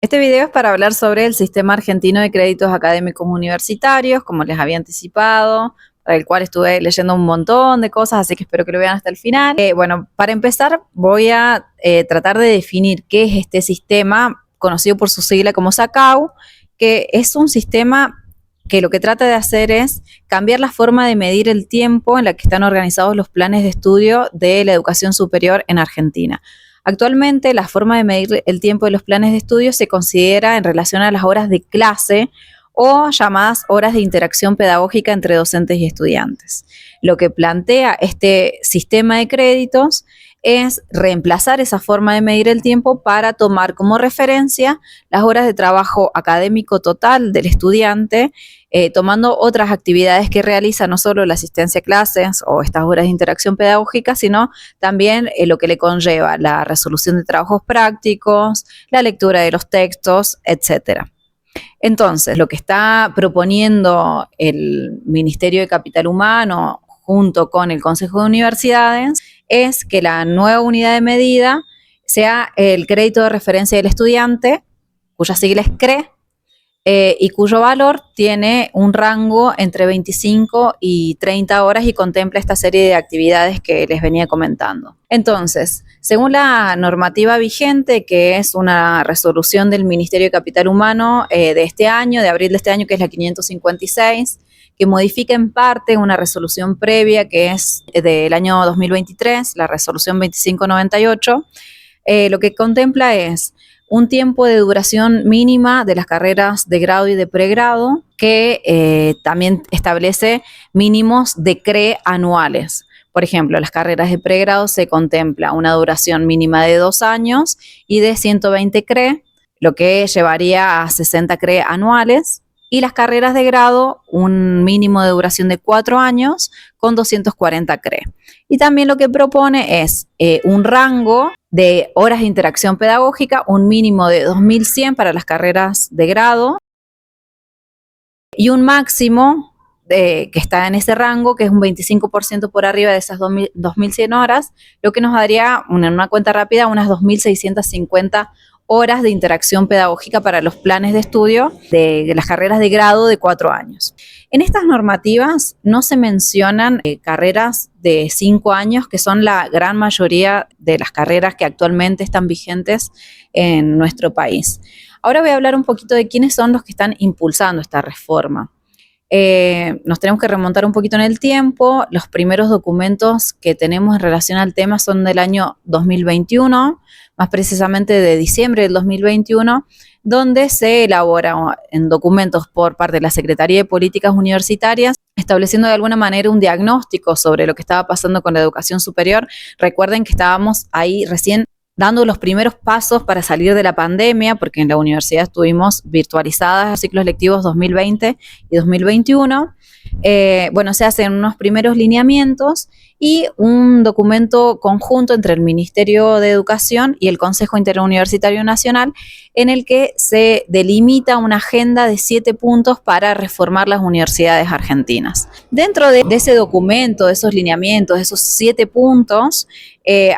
Este video es para hablar sobre el sistema argentino de créditos académicos universitarios, como les había anticipado, para el cual estuve leyendo un montón de cosas, así que espero que lo vean hasta el final. Bueno, para empezar voy a tratar de definir qué es este sistema, conocido por su sigla como SACAU, que es un sistema que lo que trata de hacer es cambiar la forma de medir el tiempo en la que están organizados los planes de estudio de la educación superior en Argentina. Actualmente, la forma de medir el tiempo de los planes de estudio se considera en relación a las horas de clase o llamadas horas de interacción pedagógica entre docentes y estudiantes. Lo que plantea este sistema de créditos es reemplazar esa forma de medir el tiempo para tomar como referencia las horas de trabajo académico total del estudiante, tomando otras actividades que realiza, no solo la asistencia a clases o estas horas de interacción pedagógica, sino también lo que le conlleva la resolución de trabajos prácticos, la lectura de los textos, etcétera. Entonces, lo que está proponiendo el Ministerio de Capital Humano junto con el Consejo de Universidades es que la nueva unidad de medida sea el crédito de referencia del estudiante, cuya sigla es CRE, y cuyo valor tiene un rango entre 25 y 30 horas y contempla esta serie de actividades que les venía comentando. Entonces, según la normativa vigente, que es una resolución del Ministerio de Capital Humano de este año, de abril de este año, que es la 556, que modifica en parte una resolución previa que es del año 2023, la resolución 2598, lo que contempla es un tiempo de duración mínima de las carreras de grado y de pregrado, que también establece mínimos de CRE anuales. Por ejemplo, las carreras de pregrado se contempla una duración mínima de 2 años y de 120 CRE, lo que llevaría a 60 CRE anuales. Y las carreras de grado, un mínimo de duración de 4 años con 240 CRE. Y también lo que propone es un rango de horas de interacción pedagógica, un mínimo de 2100 para las carreras de grado y un máximo que está en ese rango, que es un 25% por arriba de esas 2100 horas, lo que nos daría, en una cuenta rápida, unas 2650 horas de interacción pedagógica para los planes de estudio de las carreras de grado de 4 años. En estas normativas no se mencionan carreras de 5 años, que son la gran mayoría de las carreras que actualmente están vigentes en nuestro país. Ahora voy a hablar un poquito de quiénes son los que están impulsando esta reforma. Nos tenemos que remontar un poquito en el tiempo. Los primeros documentos que tenemos en relación al tema son del año 2021, más precisamente de diciembre del 2021, donde se elabora en documentos por parte de la Secretaría de Políticas Universitarias, estableciendo de alguna manera un diagnóstico sobre lo que estaba pasando con la educación superior. Recuerden que estábamos ahí recién dando los primeros pasos para salir de la pandemia, porque en la universidad estuvimos virtualizadas los ciclos lectivos 2020 y 2021. Bueno, se hacen unos primeros lineamientos y un documento conjunto entre el Ministerio de Educación y el Consejo Interuniversitario Nacional, en el que se delimita una agenda de 7 puntos para reformar las universidades argentinas. Dentro de ese documento, de esos lineamientos, de esos 7 puntos,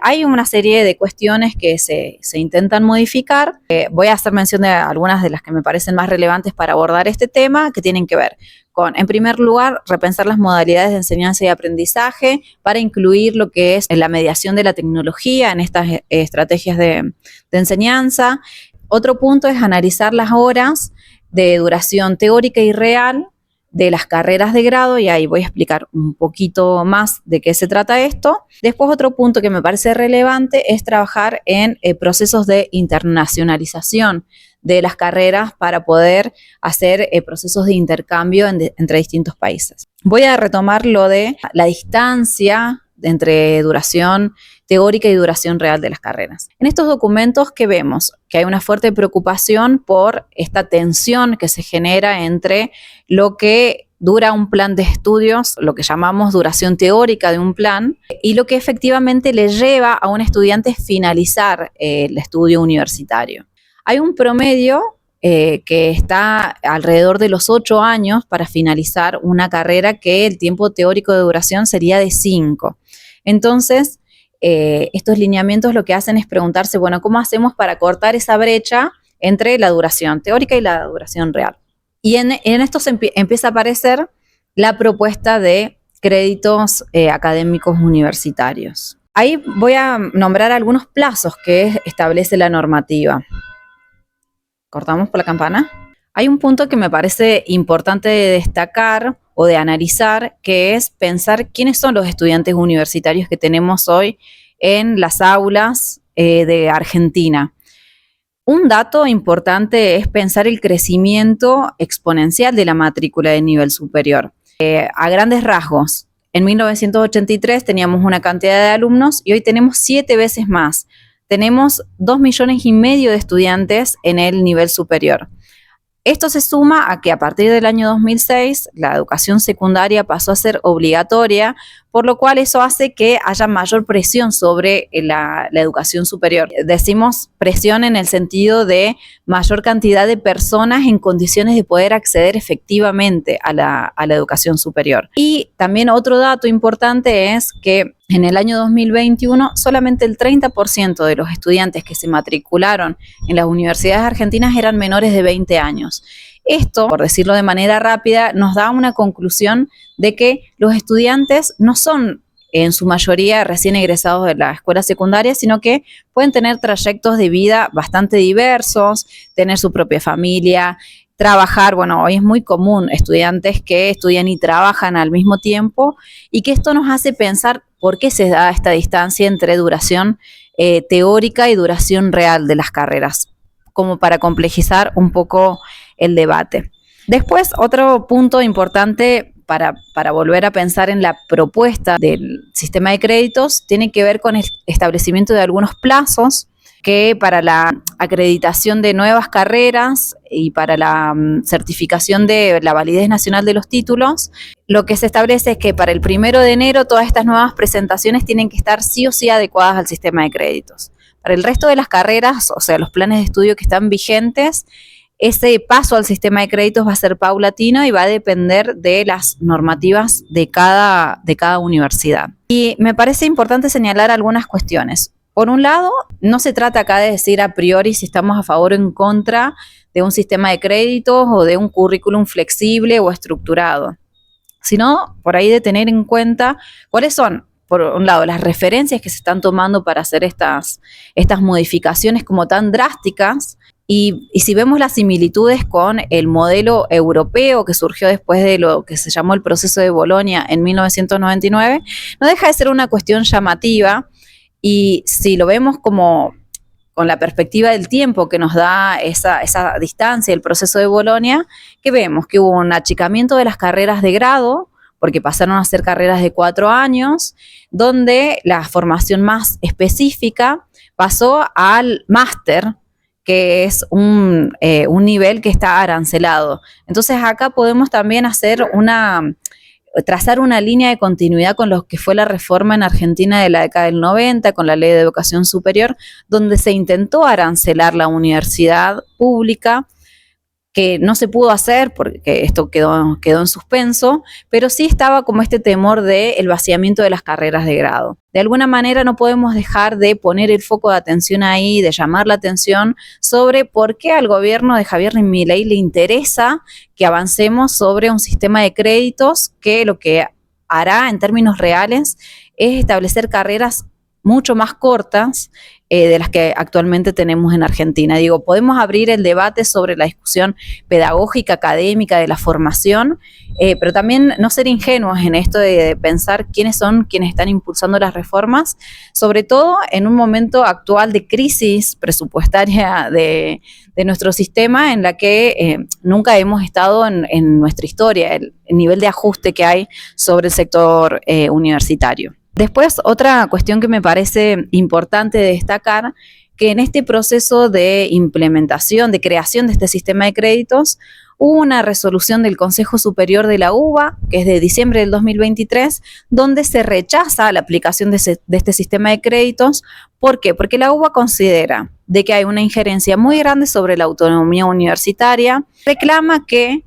hay una serie de cuestiones que se intentan modificar. Voy a hacer mención de algunas de las que me parecen más relevantes para abordar este tema, que tienen que ver con, en primer lugar, repensar las modalidades de enseñanza y aprendizaje para incluir lo que es la mediación de la tecnología en estas estrategias de enseñanza. Otro punto es analizar las horas de duración teórica y real de las carreras de grado, y ahí voy a explicar un poquito más de qué se trata esto. Después, otro punto que me parece relevante es trabajar en procesos de internacionalización de las carreras para poder hacer procesos de intercambio entre distintos países. Voy a retomar lo de la distancia entre duración teórica y duración real de las carreras. En estos documentos que vemos que hay una fuerte preocupación por esta tensión que se genera entre lo que dura un plan de estudios, lo que llamamos duración teórica de un plan, y lo que efectivamente le lleva a un estudiante finalizar el estudio universitario. Hay un promedio que está alrededor de los 8 años para finalizar una carrera, que el tiempo teórico de duración sería de 5. Entonces, estos lineamientos lo que hacen es preguntarse, bueno, ¿cómo hacemos para cortar esa brecha entre la duración teórica y la duración real. Y en esto empieza a aparecer la propuesta de créditos académicos universitarios. Ahí voy a nombrar algunos plazos que establece la normativa. ¿Cortamos por la campana? Hay un punto que me parece importante de destacar o de analizar, que es pensar quiénes son los estudiantes universitarios que tenemos hoy en las aulas de Argentina. Un dato importante es pensar el crecimiento exponencial de la matrícula de nivel superior. A grandes rasgos, en 1983 teníamos una cantidad de alumnos y hoy tenemos 7 veces más. Tenemos 2,5 millones de estudiantes en el nivel superior. Esto se suma a que a partir del año 2006 la educación secundaria pasó a ser obligatoria, por lo cual eso hace que haya mayor presión sobre la educación superior. Decimos presión en el sentido de mayor cantidad de personas en condiciones de poder acceder efectivamente a la educación superior. Y también otro dato importante es que en el año 2021 solamente el 30% de los estudiantes que se matricularon en las universidades argentinas eran menores de 20 años. Esto, por decirlo de manera rápida, nos da una conclusión de que los estudiantes no son en su mayoría recién egresados de la escuela secundaria, sino que pueden tener trayectos de vida bastante diversos, tener su propia familia, trabajar. Bueno, hoy es muy común estudiantes que estudian y trabajan al mismo tiempo, y que esto nos hace pensar por qué se da esta distancia entre duración teórica y duración real de las carreras, como para complejizar un poco el debate. Después, otro punto importante para volver a pensar en la propuesta del sistema de créditos tiene que ver con el establecimiento de algunos plazos que para la acreditación de nuevas carreras y para la certificación de la validez nacional de los títulos, lo que se establece es que para el 1 de enero todas estas nuevas presentaciones tienen que estar sí o sí adecuadas al sistema de créditos. Para el resto de las carreras, o sea, los planes de estudio que están vigentes, ese paso al sistema de créditos va a ser paulatino y va a depender de las normativas de cada universidad. Y me parece importante señalar algunas cuestiones. Por un lado, no se trata acá de decir a priori si estamos a favor o en contra de un sistema de créditos o de un currículum flexible o estructurado, sino por ahí de tener en cuenta cuáles son, por un lado, las referencias que se están tomando para hacer estas modificaciones como tan drásticas. Y si vemos las similitudes con el modelo europeo que surgió después de lo que se llamó el proceso de Bolonia en 1999, no deja de ser una cuestión llamativa. Y si lo vemos como con la perspectiva del tiempo que nos da esa distancia, el proceso de Bolonia, que vemos que hubo un achicamiento de las carreras de grado, porque pasaron a ser carreras de 4 años, donde la formación más específica pasó al máster, que es un nivel que está arancelado. Entonces acá podemos también trazar una línea de continuidad con lo que fue la reforma en Argentina de la década del 90, con la Ley de Educación Superior, donde se intentó arancelar la universidad pública, que no se pudo hacer porque esto quedó en suspenso, pero sí estaba como este temor del vaciamiento de las carreras de grado. De alguna manera no podemos dejar de poner el foco de atención ahí, de llamar la atención sobre por qué al gobierno de Javier Milei le interesa que avancemos sobre un sistema de créditos que lo que hará en términos reales es establecer carreras mucho más cortas de las que actualmente tenemos en Argentina. Digo, podemos abrir el debate sobre la discusión pedagógica, académica, de la formación, pero también no ser ingenuos en esto de pensar quiénes son quienes están impulsando las reformas, sobre todo en un momento actual de crisis presupuestaria de nuestro sistema, en la que nunca hemos estado en nuestra historia, el nivel de ajuste que hay sobre el sector universitario. Después, otra cuestión que me parece importante destacar, que en este proceso de implementación, de creación de este sistema de créditos, hubo una resolución del Consejo Superior de la UBA, que es de diciembre del 2023, donde se rechaza la aplicación de este sistema de créditos. ¿Por qué? Porque la UBA considera de que hay una injerencia muy grande sobre la autonomía universitaria, reclama que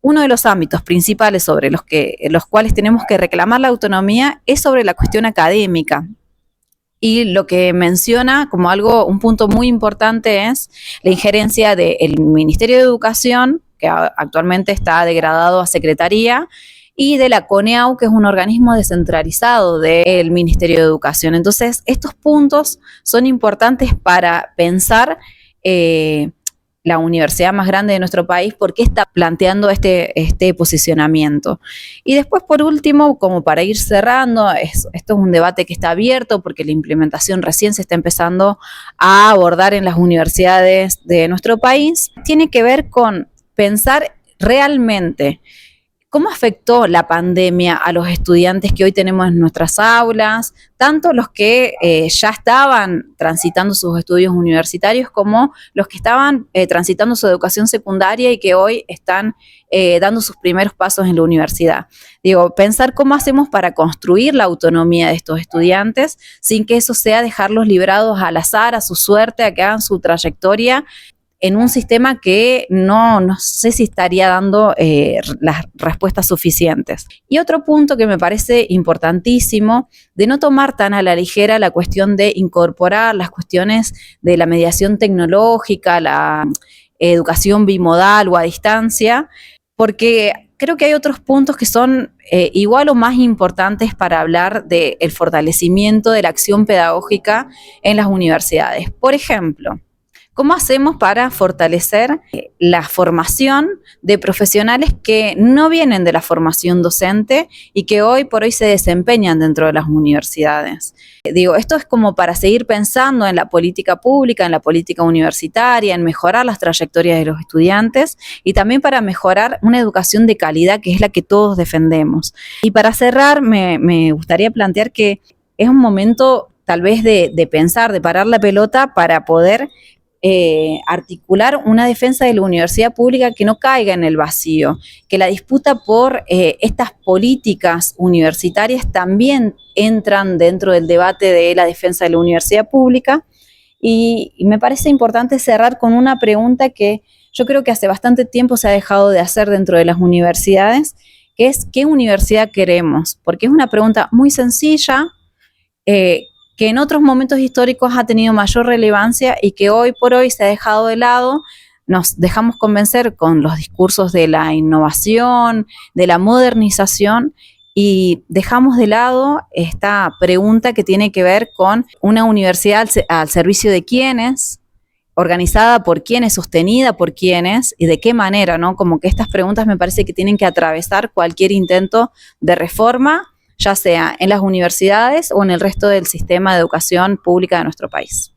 uno de los ámbitos principales sobre los cuales tenemos que reclamar la autonomía es sobre la cuestión académica. Y lo que menciona como un punto muy importante es la injerencia del Ministerio de Educación, que actualmente está degradado a Secretaría, y de la CONEAU, que es un organismo descentralizado del Ministerio de Educación. Entonces, estos puntos son importantes para pensar la universidad más grande de nuestro país, por qué está planteando este posicionamiento. Y después, por último, como para ir cerrando, esto es un debate que está abierto porque la implementación recién se está empezando a abordar en las universidades de nuestro país, tiene que ver con pensar realmente ¿cómo afectó la pandemia a los estudiantes que hoy tenemos en nuestras aulas, tanto los que ya estaban transitando sus estudios universitarios como los que estaban transitando su educación secundaria y que hoy están dando sus primeros pasos en la universidad? Digo, pensar cómo hacemos para construir la autonomía de estos estudiantes sin que eso sea dejarlos librados al azar, a su suerte, a que hagan su trayectoria en un sistema que no sé si estaría dando las respuestas suficientes. Y otro punto que me parece importantísimo, de no tomar tan a la ligera la cuestión de incorporar las cuestiones de la mediación tecnológica, la educación bimodal o a distancia, porque creo que hay otros puntos que son igual o más importantes para hablar del fortalecimiento de la acción pedagógica en las universidades. Por ejemplo, ¿cómo hacemos para fortalecer la formación de profesionales que no vienen de la formación docente y que hoy por hoy se desempeñan dentro de las universidades? Digo, esto es como para seguir pensando en la política pública, en la política universitaria, en mejorar las trayectorias de los estudiantes y también para mejorar una educación de calidad que es la que todos defendemos. Y para cerrar, me gustaría plantear que es un momento tal vez de pensar, de parar la pelota para poder articular una defensa de la universidad pública que no caiga en el vacío, que la disputa por estas políticas universitarias también entran dentro del debate de la defensa de la universidad pública. Y me parece importante cerrar con una pregunta que yo creo que hace bastante tiempo se ha dejado de hacer dentro de las universidades, que es ¿qué universidad queremos? Porque es una pregunta muy sencilla, que en otros momentos históricos ha tenido mayor relevancia y que hoy por hoy se ha dejado de lado. Nos dejamos convencer con los discursos de la innovación, de la modernización, y dejamos de lado esta pregunta que tiene que ver con una universidad al servicio de quiénes, organizada por quiénes, sostenida por quiénes y de qué manera, ¿no? Como que estas preguntas me parece que tienen que atravesar cualquier intento de reforma, ya sea en las universidades o en el resto del sistema de educación pública de nuestro país.